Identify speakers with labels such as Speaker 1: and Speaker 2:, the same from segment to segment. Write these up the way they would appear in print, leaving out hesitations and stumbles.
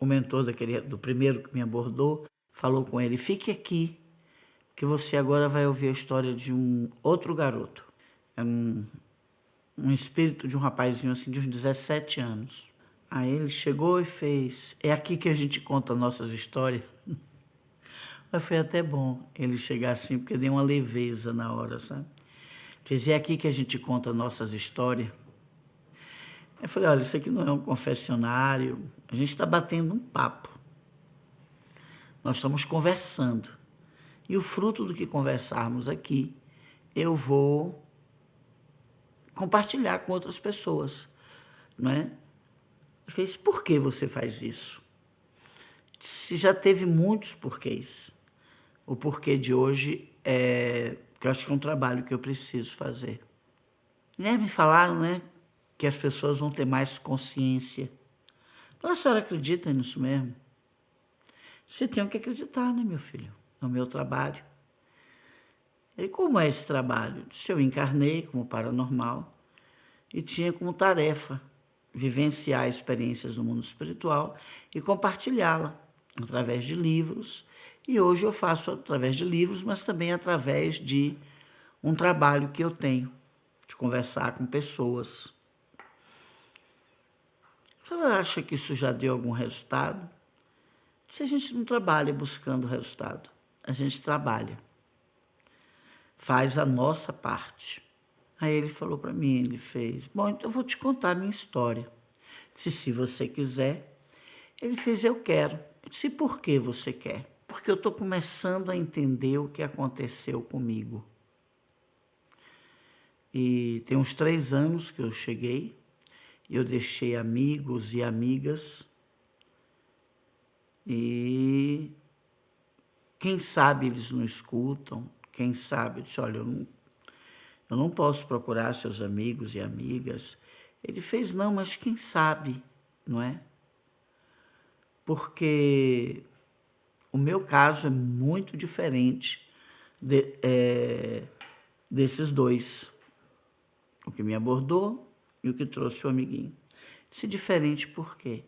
Speaker 1: o mentor do primeiro que me abordou, falou com ele: fique aqui, que você agora vai ouvir a história de um outro garoto. Era um espírito de um rapazinho assim de uns 17 anos. Aí ele chegou e fez: é aqui que a gente conta nossas histórias. Mas foi até bom ele chegar assim, porque deu uma leveza na hora, sabe? Fez: é aqui que a gente conta nossas histórias. Eu falei: olha, isso aqui não é um confessionário, a gente está batendo um papo. Nós estamos conversando. E o fruto do que conversarmos aqui, eu vou compartilhar com outras pessoas, não é? Ele fez: por que você faz isso? Se já teve muitos porquês. O porquê de hoje é que eu acho que é um trabalho que eu preciso fazer. E me falaram, né, que as pessoas vão ter mais consciência. A senhora acredita nisso mesmo? Você tem que acreditar, né, meu filho? No meu trabalho. E como é esse trabalho? Eu encarnei como paranormal e tinha como tarefa vivenciar experiências no mundo espiritual e compartilhá-la através de livros. E hoje eu faço através de livros, mas também através de um trabalho que eu tenho, de conversar com pessoas. A senhora acha que isso já deu algum resultado? Se a gente não trabalha buscando resultado, a gente trabalha, faz a nossa parte. Aí ele falou para mim, ele fez: bom, então eu vou te contar a minha história. Disse: se você quiser. Ele fez: eu quero. Eu disse: por que você quer? Porque eu estou começando a entender o que aconteceu comigo. E tem uns 3 anos que eu cheguei, e eu deixei amigos e amigas, e quem sabe eles não escutam, quem sabe. Eu disse: olha, eu não posso procurar seus amigos e amigas. Ele fez: não, mas quem sabe, não é? Porque o meu caso é muito diferente desses dois. O que me abordou e o que trouxe o amiguinho. Disse: diferente por quê?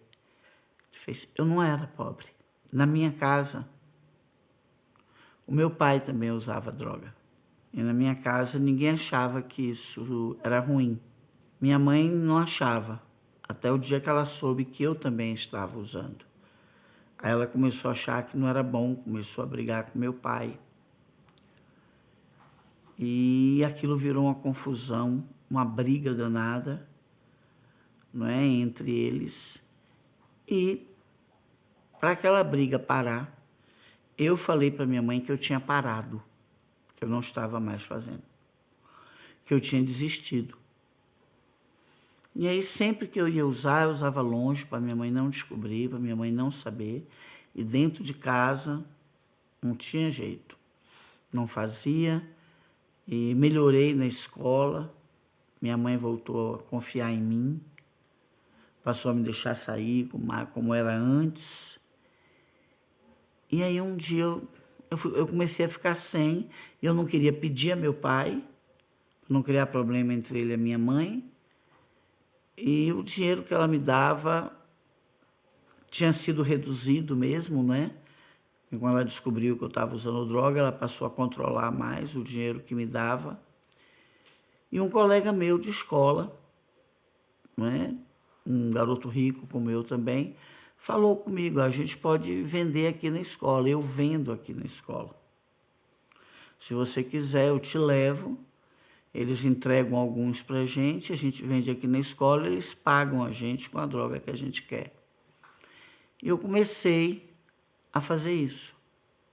Speaker 1: Ele fez: eu não era pobre. Na minha casa, o meu pai também usava droga. E na minha casa ninguém achava que isso era ruim. Minha mãe não achava, até o dia que ela soube que eu também estava usando. Aí ela começou a achar que não era bom, começou a brigar com meu pai. E aquilo virou uma confusão, uma briga danada, não é, entre eles. E para aquela briga parar, eu falei para minha mãe que eu tinha parado, que eu não estava mais fazendo, que eu tinha desistido. E aí sempre que eu ia usar, eu usava longe, para minha mãe não descobrir, para minha mãe não saber. E dentro de casa não tinha jeito, não fazia. E melhorei na escola, minha mãe voltou a confiar em mim, passou a me deixar sair como era antes. E aí um dia eu comecei a ficar sem, eu não queria pedir a meu pai, não criar problema entre ele e a minha mãe, e o dinheiro que ela me dava tinha sido reduzido mesmo, né? E quando ela descobriu que eu estava usando droga, ela passou a controlar mais o dinheiro que me dava. E um colega meu de escola, né, um garoto rico como eu também, falou comigo: a gente pode vender aqui na escola. Eu vendo aqui na escola. Se você quiser, eu te levo. Eles entregam alguns para a gente vende aqui na escola, eles pagam a gente com a droga que a gente quer. E eu comecei a fazer isso.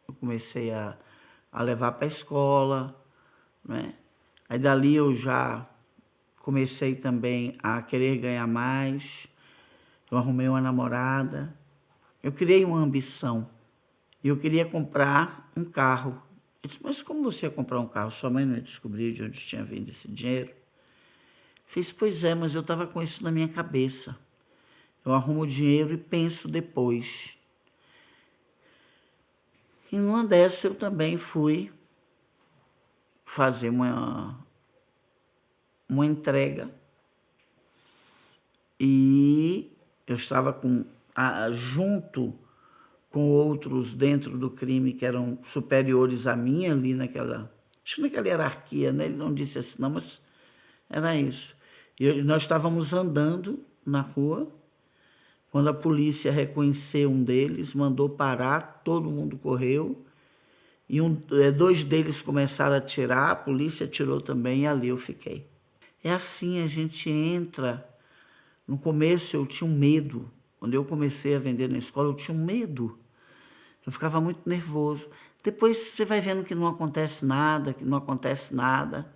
Speaker 1: Eu comecei a levar para a escola, né? Aí dali eu já comecei também a querer ganhar mais. Eu arrumei uma namorada. Eu criei uma ambição. Eu queria comprar um carro. Eu disse: mas como você ia comprar um carro? Sua mãe não ia descobrir de onde tinha vindo esse dinheiro? Fiz: pois é, mas eu estava com isso na minha cabeça. Eu arrumo o dinheiro e penso depois. E numa dessa eu também fui fazer uma entrega. E eu estava com junto com outros dentro do crime que eram superiores a mim ali acho que naquela hierarquia, né? Ele não disse assim, não, mas era isso. E nós estávamos andando na rua, quando a polícia reconheceu um deles, mandou parar, todo mundo correu, e dois deles começaram a atirar, a polícia atirou também, e ali eu fiquei. É assim, a gente entra. No começo eu tinha um medo. Quando eu comecei a vender na escola, eu tinha um medo. Eu ficava muito nervoso. Depois você vai vendo que não acontece nada, que não acontece nada.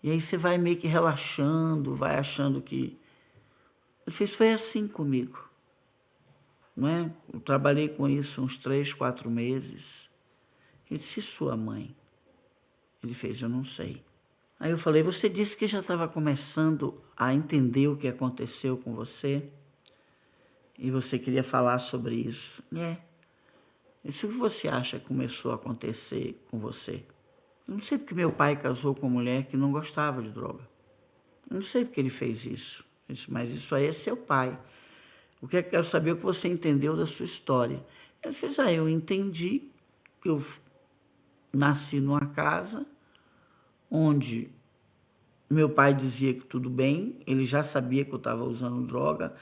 Speaker 1: E aí você vai meio que relaxando, vai achando que... Ele fez, foi assim comigo. Não é? Eu trabalhei com isso uns 3, 4 meses. Ele disse, e sua mãe? Ele fez, eu não sei. Aí eu falei, você disse que já estava começando a entender o que aconteceu com você e você queria falar sobre isso. É. Isso que você acha que começou a acontecer com você? Eu não sei porque meu pai casou com uma mulher que não gostava de droga. Eu não sei porque ele fez isso. Eu disse, mas isso aí é seu pai. O que eu quero saber é o que você entendeu da sua história. Ele fez, eu entendi que eu nasci numa casa onde meu pai dizia que tudo bem, ele já sabia que eu estava usando droga,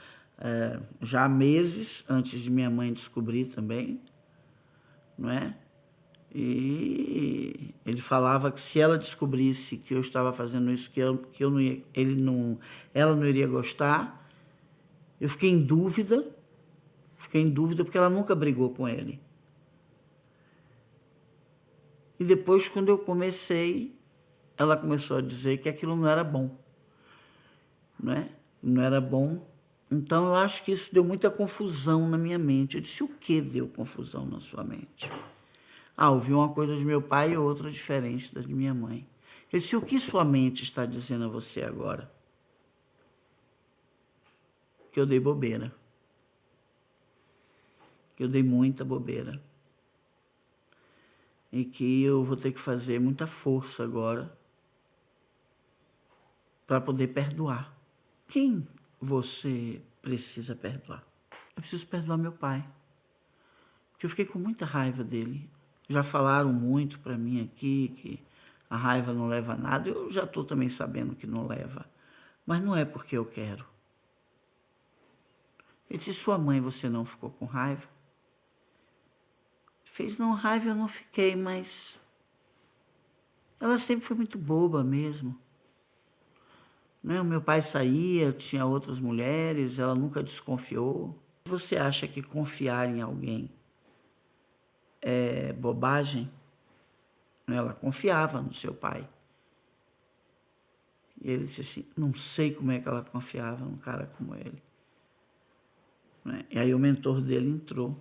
Speaker 1: já há meses, antes de minha mãe descobrir também, não é? E ele falava que se ela descobrisse que eu estava fazendo isso, que eu não ia, ela não iria gostar. Eu fiquei em dúvida porque ela nunca brigou com ele. E depois, quando eu comecei, ela começou a dizer que aquilo não era bom, não é? Não era bom. Então, eu acho que isso deu muita confusão na minha mente. Eu disse, o que deu confusão na sua mente? Ouvi uma coisa de meu pai e outra diferente da de minha mãe. Eu disse, o que sua mente está dizendo a você agora? Que eu dei bobeira. Que eu dei muita bobeira. E que eu vou ter que fazer muita força agora para poder perdoar. Quem você precisa perdoar? Eu preciso perdoar meu pai. Porque eu fiquei com muita raiva dele. Já falaram muito para mim aqui que a raiva não leva a nada. Eu já estou também sabendo que não leva. Mas não é porque eu quero. Ele disse, sua mãe, você não ficou com raiva? Ele fez, não, raiva eu não fiquei, mas... ela sempre foi muito boba mesmo. Né? O meu pai saía, tinha outras mulheres, ela nunca desconfiou. Você acha que confiar em alguém é bobagem? Ela confiava no seu pai. E ele disse assim, não sei como é que ela confiava num cara como ele. E aí o mentor dele entrou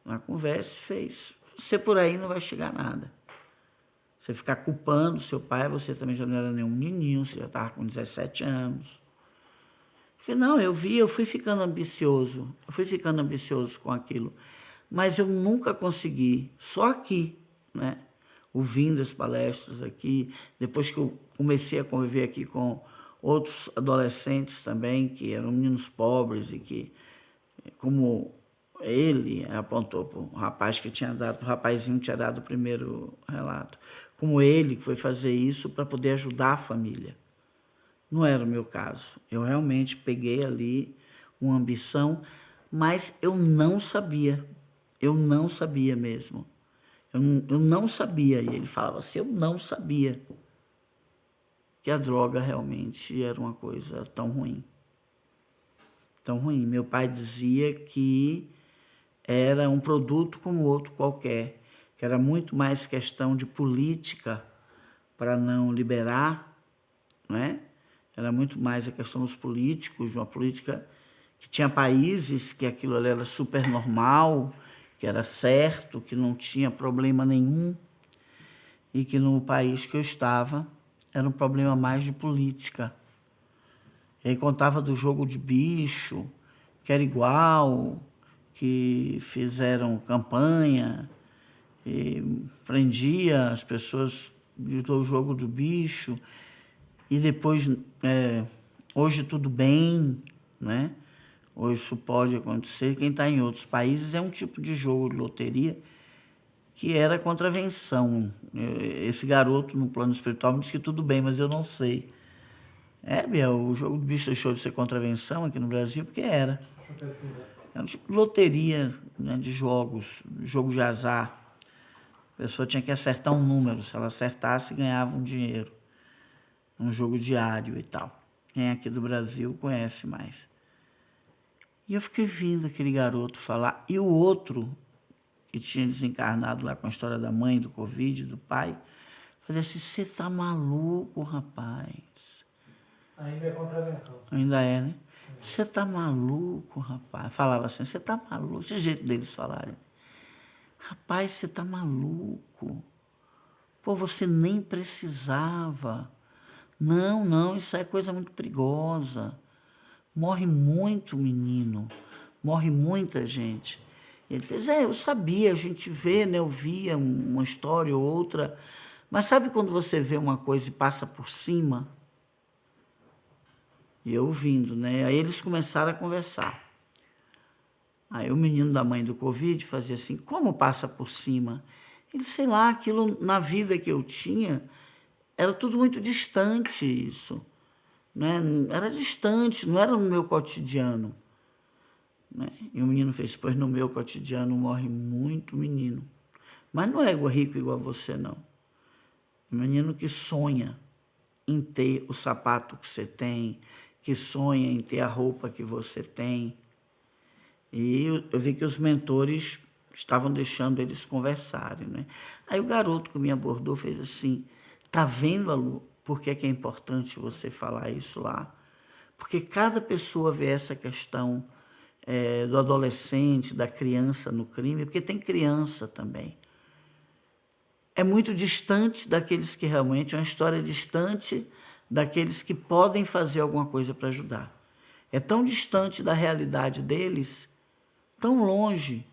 Speaker 1: na conversa e fez, você por aí não vai chegar a nada. Você ficar culpando seu pai, você também já não era nenhum menininho, você já estava com 17 anos. Eu falei, não, eu fui ficando ambicioso com aquilo. Mas eu nunca consegui, só aqui, né? Ouvindo as palestras aqui, depois que eu comecei a conviver aqui com outros adolescentes também, que eram meninos pobres e que, como ele apontou para o rapaz que tinha dado, o rapazinho tinha dado o primeiro relato, como ele que foi fazer isso para poder ajudar a família. Não era o meu caso. Eu realmente peguei ali uma ambição, mas eu não sabia. Eu não sabia mesmo. Eu não sabia. E ele falava assim, eu não sabia que a droga realmente era uma coisa tão ruim. Tão ruim. Meu pai dizia que era um produto como outro qualquer, que era muito mais questão de política para não liberar, não é? Era muito mais a questão dos políticos, uma política que tinha países que aquilo ali era super normal, que era certo, que não tinha problema nenhum, e que no país que eu estava era um problema mais de política. E aí contava do jogo de bicho, que era igual, que fizeram campanha, e prendia as pessoas do jogo do bicho, e depois, hoje tudo bem, né? Hoje isso pode acontecer. Quem está em outros países é um tipo de jogo de loteria que era contravenção. Esse garoto, no plano espiritual, me disse que tudo bem, mas eu não sei. É, Biel, o jogo do bicho deixou de ser contravenção aqui no Brasil, porque era.
Speaker 2: Deixa eu pesquisar.
Speaker 1: Era um tipo de loteria, né, de jogos, jogo de azar. A pessoa tinha que acertar um número. Se ela acertasse, ganhava um dinheiro. Um jogo diário e tal. Quem é aqui do Brasil conhece mais. E eu fiquei vendo aquele garoto falar. E o outro, que tinha desencarnado lá com a história da mãe, do Covid, do pai, falei assim, você tá maluco, rapaz?
Speaker 2: Ainda é contravenção.
Speaker 1: Ainda é, né? Você tá maluco, rapaz? Falava assim, você tá maluco? Esse jeito deles falarem. Rapaz, você tá maluco? Pô, você nem precisava. Não, não, isso é coisa muito perigosa. Morre muito menino, morre muita gente. Ele fez, eu sabia, a gente vê, né? Eu via uma história ou outra, mas sabe quando você vê uma coisa e passa por cima? E eu ouvindo, né? Aí eles começaram a conversar. Aí o menino da mãe do Covid fazia assim, como passa por cima? Ele, sei lá, aquilo na vida que eu tinha, era tudo muito distante isso. Né? Era distante, não era no meu cotidiano. Né? E o menino fez, pois no meu cotidiano morre muito menino. Mas não é rico igual a você, não. É um menino que sonha em ter o sapato que você tem, que sonha em ter a roupa que você tem. E eu vi que os mentores estavam deixando eles conversarem. Né? Aí o garoto que me abordou fez assim, tá vendo, Alu, por que é importante você falar isso lá? Porque cada pessoa vê essa questão do adolescente, da criança no crime, porque tem criança também. É muito distante daqueles que realmente, é uma história distante daqueles que podem fazer alguma coisa para ajudar. É tão distante da realidade deles, tão longe,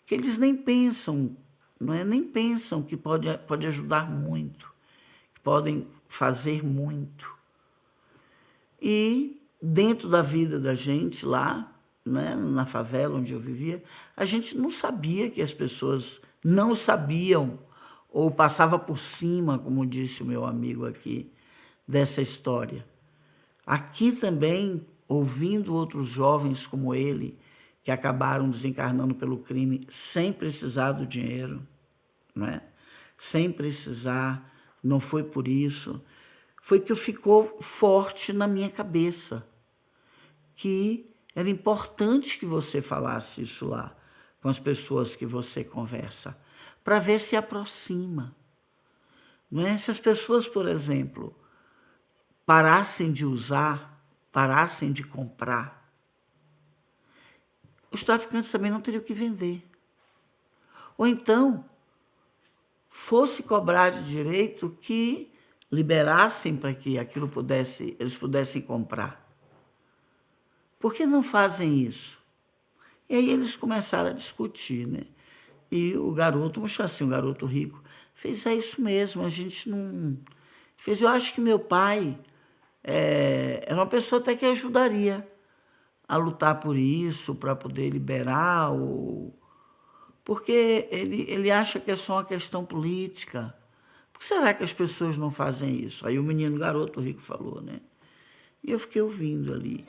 Speaker 1: que eles nem pensam, não é? Nem pensam que pode ajudar muito, que podem fazer muito. E dentro da vida da gente lá, né, na favela onde eu vivia, a gente não sabia que as pessoas não sabiam ou passava por cima, como disse o meu amigo aqui, dessa história. Aqui também, ouvindo outros jovens como ele, que acabaram desencarnando pelo crime sem precisar do dinheiro, né? Sem precisar, não foi por isso, foi que ficou forte na minha cabeça, que era importante que você falasse isso lá com as pessoas que você conversa, para ver se aproxima. Não é? Se as pessoas, por exemplo, parassem de usar, parassem de comprar, os traficantes também não teriam que vender. Ou então, fosse cobrar de direito que liberassem para que aquilo eles pudessem comprar. Por que não fazem isso? E aí eles começaram a discutir, né? E o garoto, vamos chamar assim, um garoto rico, fez, isso mesmo, a gente não... Fez, eu acho que meu pai era uma pessoa até que ajudaria a lutar por isso, para poder liberar, porque ele acha que é só uma questão política. Por que será que as pessoas não fazem isso? Aí o menino garoto rico falou, né? E eu fiquei ouvindo ali.